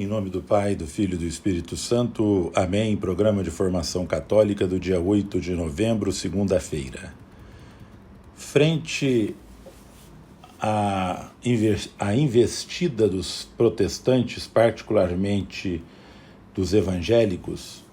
Em nome do Pai, do Filho e do Espírito Santo. Amém. Programa de Formação Católica do dia 8 de novembro, segunda-feira. Frente à investida dos protestantes, particularmente dos evangélicos,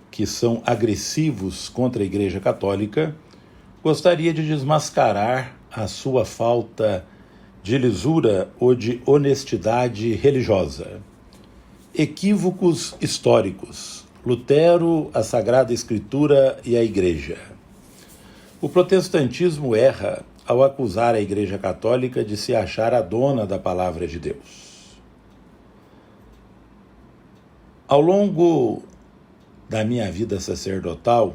que são agressivos contra a Igreja Católica, gostaria de desmascarar a sua falta de lisura ou de honestidade religiosa. Equívocos históricos: Lutero, a Sagrada Escritura e a Igreja. O protestantismo erra ao acusar a Igreja Católica de se achar a dona da Palavra de Deus. Ao longo da minha vida sacerdotal,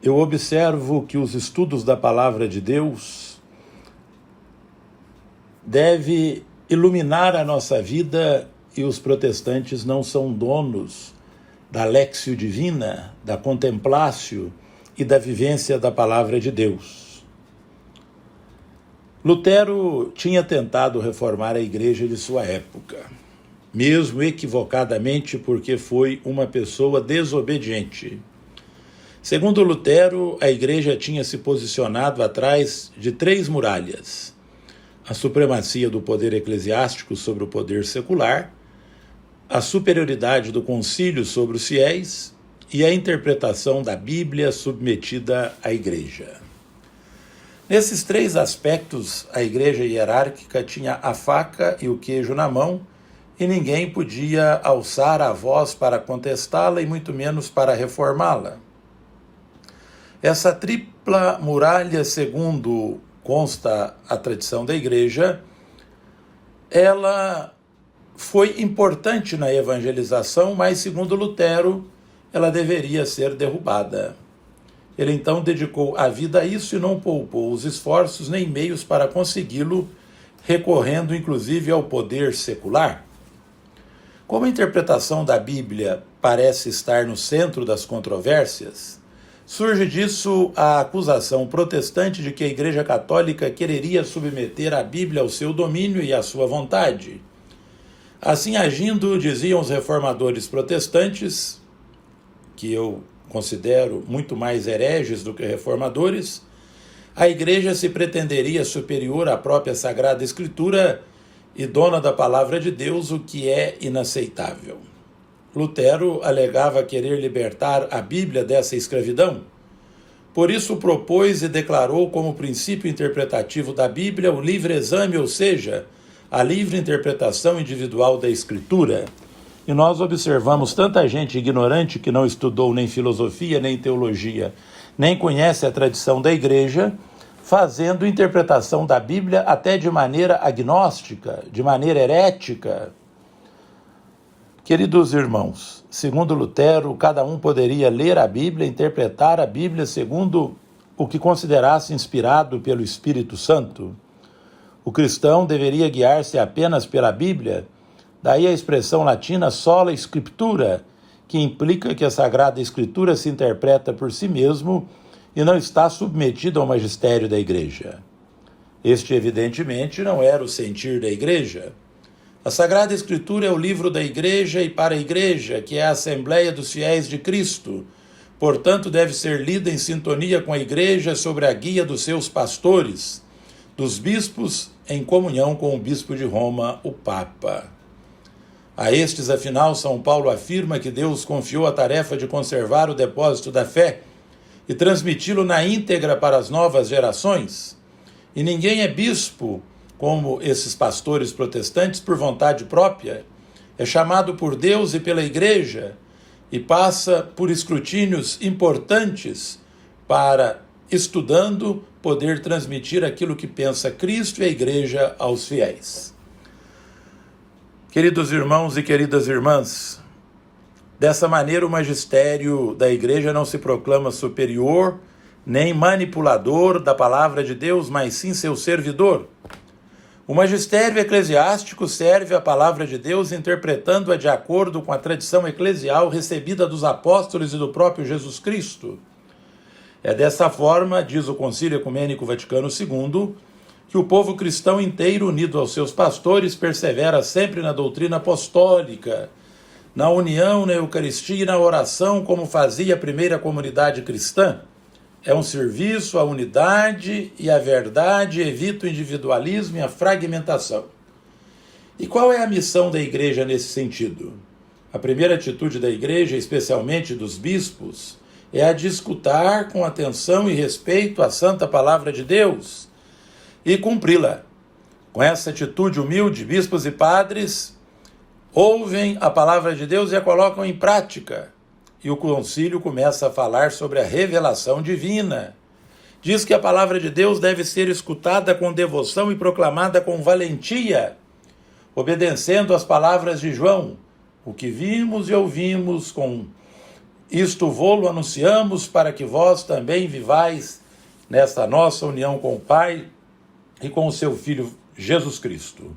eu observo que os estudos da Palavra de Deus devem iluminar a nossa vida, e os protestantes não são donos da Léxio Divina, da contemplácio e da vivência da Palavra de Deus. Lutero tinha tentado reformar a igreja de sua época, mesmo equivocadamente, porque foi uma pessoa desobediente. Segundo Lutero, a igreja tinha se posicionado atrás de 3 muralhas: a supremacia do poder eclesiástico sobre o poder secular, a superioridade do concílio sobre os fiéis e a interpretação da Bíblia submetida à igreja. Nesses 3 aspectos, a igreja hierárquica tinha a faca e o queijo na mão, e ninguém podia alçar a voz para contestá-la e muito menos para reformá-la. Essa tripla muralha, segundo consta a tradição da igreja, ela foi importante na evangelização, mas, segundo Lutero, ela deveria ser derrubada. Ele então dedicou a vida a isso e não poupou os esforços nem meios para consegui-lo, recorrendo inclusive ao poder secular. Como a interpretação da Bíblia parece estar no centro das controvérsias, surge disso a acusação protestante de que a Igreja Católica quereria submeter a Bíblia ao seu domínio e à sua vontade. Assim agindo, diziam os reformadores protestantes, que eu considero muito mais hereges do que reformadores, a Igreja se pretenderia superior à própria Sagrada Escritura e dona da Palavra de Deus, o que é inaceitável. Lutero alegava querer libertar a Bíblia dessa escravidão. Por isso propôs e declarou como princípio interpretativo da Bíblia o livre exame, ou seja, a livre interpretação individual da Escritura. E nós observamos tanta gente ignorante que não estudou nem filosofia, nem teologia, nem conhece a tradição da Igreja, fazendo interpretação da Bíblia até de maneira agnóstica, de maneira herética. Queridos irmãos, segundo Lutero, cada um poderia ler a Bíblia, interpretar a Bíblia segundo o que considerasse inspirado pelo Espírito Santo. O cristão deveria guiar-se apenas pela Bíblia, daí a expressão latina sola scriptura, que implica que a Sagrada Escritura se interpreta por si mesmo e não está submetida ao magistério da Igreja. Este, evidentemente, não era o sentir da Igreja. A Sagrada Escritura é o livro da Igreja e para a Igreja, que é a Assembleia dos Fiéis de Cristo. Portanto, deve ser lida em sintonia com a Igreja sob a guia dos seus pastores, dos bispos, em comunhão com o bispo de Roma, o Papa. A estes, afinal, São Paulo afirma que Deus confiou a tarefa de conservar o depósito da fé e transmiti-lo na íntegra para as novas gerações. E ninguém é bispo, como esses pastores protestantes, por vontade própria. É chamado por Deus e pela Igreja e passa por escrutínios importantes para, estudando, poder transmitir aquilo que pensa Cristo e a Igreja aos fiéis. Queridos irmãos e queridas irmãs, dessa maneira o magistério da Igreja não se proclama superior nem manipulador da palavra de Deus, mas sim seu servidor. O magistério eclesiástico serve a palavra de Deus interpretando-a de acordo com a tradição eclesial recebida dos apóstolos e do próprio Jesus Cristo. É dessa forma, diz o Concílio Ecumênico Vaticano II, que o povo cristão inteiro, unido aos seus pastores, persevera sempre na doutrina apostólica, na união, na Eucaristia e na oração, como fazia a primeira comunidade cristã. É um serviço à unidade e à verdade, evita o individualismo e a fragmentação. E qual é a missão da Igreja nesse sentido? A primeira atitude da Igreja, especialmente dos bispos, é a de escutar com atenção e respeito a Santa Palavra de Deus e cumpri-la. Com essa atitude humilde, bispos e padres ouvem a Palavra de Deus e a colocam em prática. E o concílio começa a falar sobre a revelação divina. Diz que a Palavra de Deus deve ser escutada com devoção e proclamada com valentia, obedecendo às palavras de João. O que vimos e ouvimos, com isto vô-lo anunciamos, para que vós também vivais nesta nossa união com o Pai e com o seu Filho Jesus Cristo.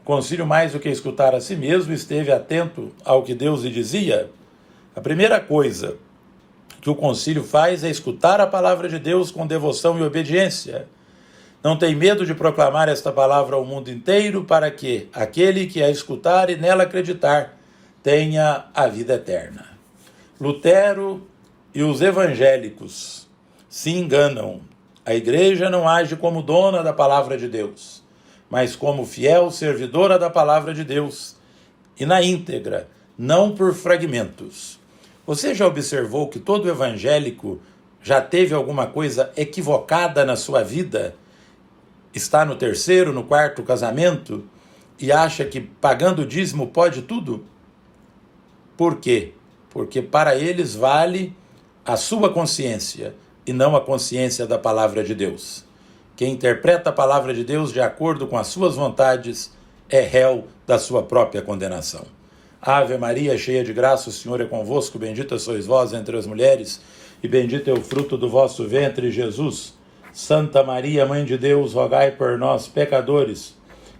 O concílio, mais do que escutar a si mesmo, esteve atento ao que Deus lhe dizia. A primeira coisa que o concílio faz é escutar a palavra de Deus com devoção e obediência. Não tem medo de proclamar esta palavra ao mundo inteiro, para que aquele que a escutar e nela acreditar tenha a vida eterna. Lutero e os evangélicos se enganam. A Igreja não age como dona da palavra de Deus, mas como fiel servidora da palavra de Deus, e na íntegra, não por fragmentos. Você já observou que todo evangélico já teve alguma coisa equivocada na sua vida? Está no terceiro, no quarto casamento e acha que pagando o dízimo pode tudo? Por quê? Porque para eles vale a sua consciência e não a consciência da palavra de Deus. Quem interpreta a palavra de Deus de acordo com as suas vontades é réu da sua própria condenação. Ave Maria, cheia de graça, o Senhor é convosco, bendita sois vós entre as mulheres, e bendito é o fruto do vosso ventre, Jesus. Santa Maria, Mãe de Deus, rogai por nós, pecadores,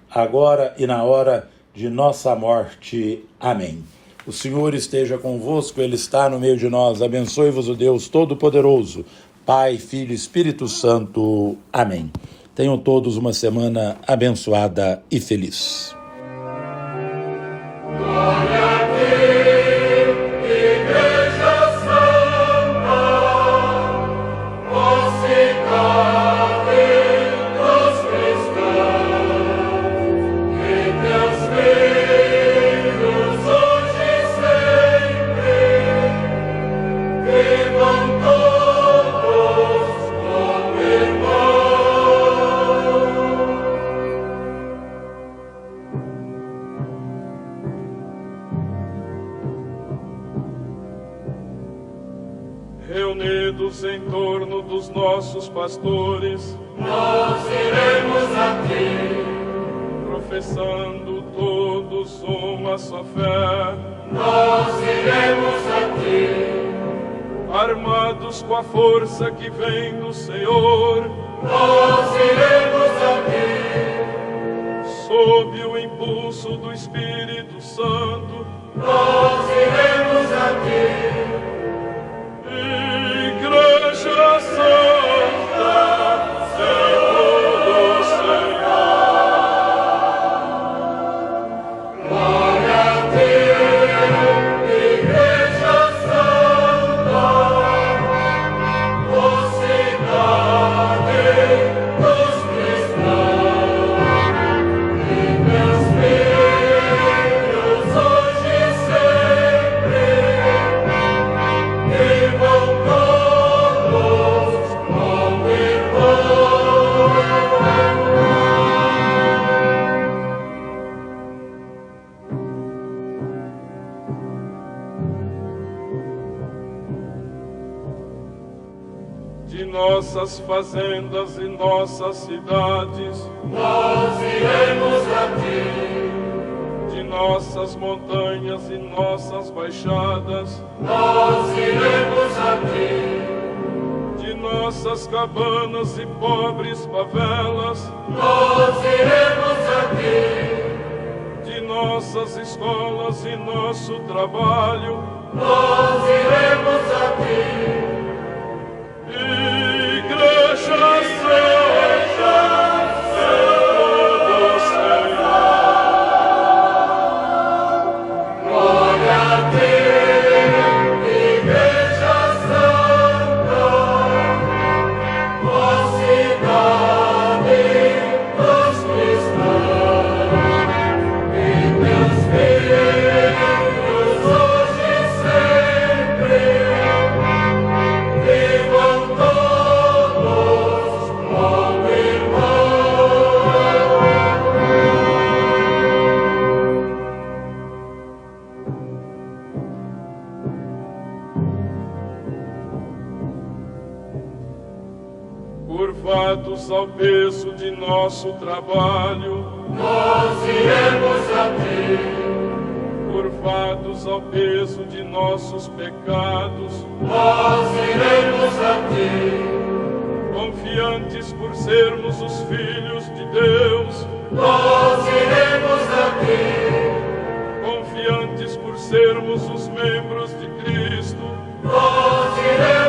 agora e na hora de nossa morte. Amém. O Senhor esteja convosco, Ele está no meio de nós. Abençoe-vos o Deus Todo-Poderoso, Pai, Filho e Espírito Santo. Amém. Tenham todos uma semana abençoada e feliz. Reunidos em torno dos nossos pastores, nós iremos a ti. Professando todos uma só fé, nós iremos a ti. Armados com a força que vem do Senhor, nós iremos a ti. Sob o impulso do Espírito Santo, nós iremos a ti. Igreja Santa de todo Senhor, glória a ti, Igreja Santa, mocidade dos cristãos, e meus filhos hoje e sempre, vivam todos como irmãos. de nossas fazendas e nossas cidades, Nós iremos a ti. de nossas montanhas e nossas baixadas, Nós iremos a ti. de nossas cabanas e pobres favelas, Nós iremos a ti. de nossas escolas e nosso trabalho, Nós iremos a ti. Igreja Santa Curvados ao peso de nosso trabalho, nós iremos a ti. Curvados ao peso de nossos pecados, Nós iremos a ti. confiantes por sermos os filhos de Deus, Nós iremos a ti. confiantes por sermos os membros de Cristo, Nós iremos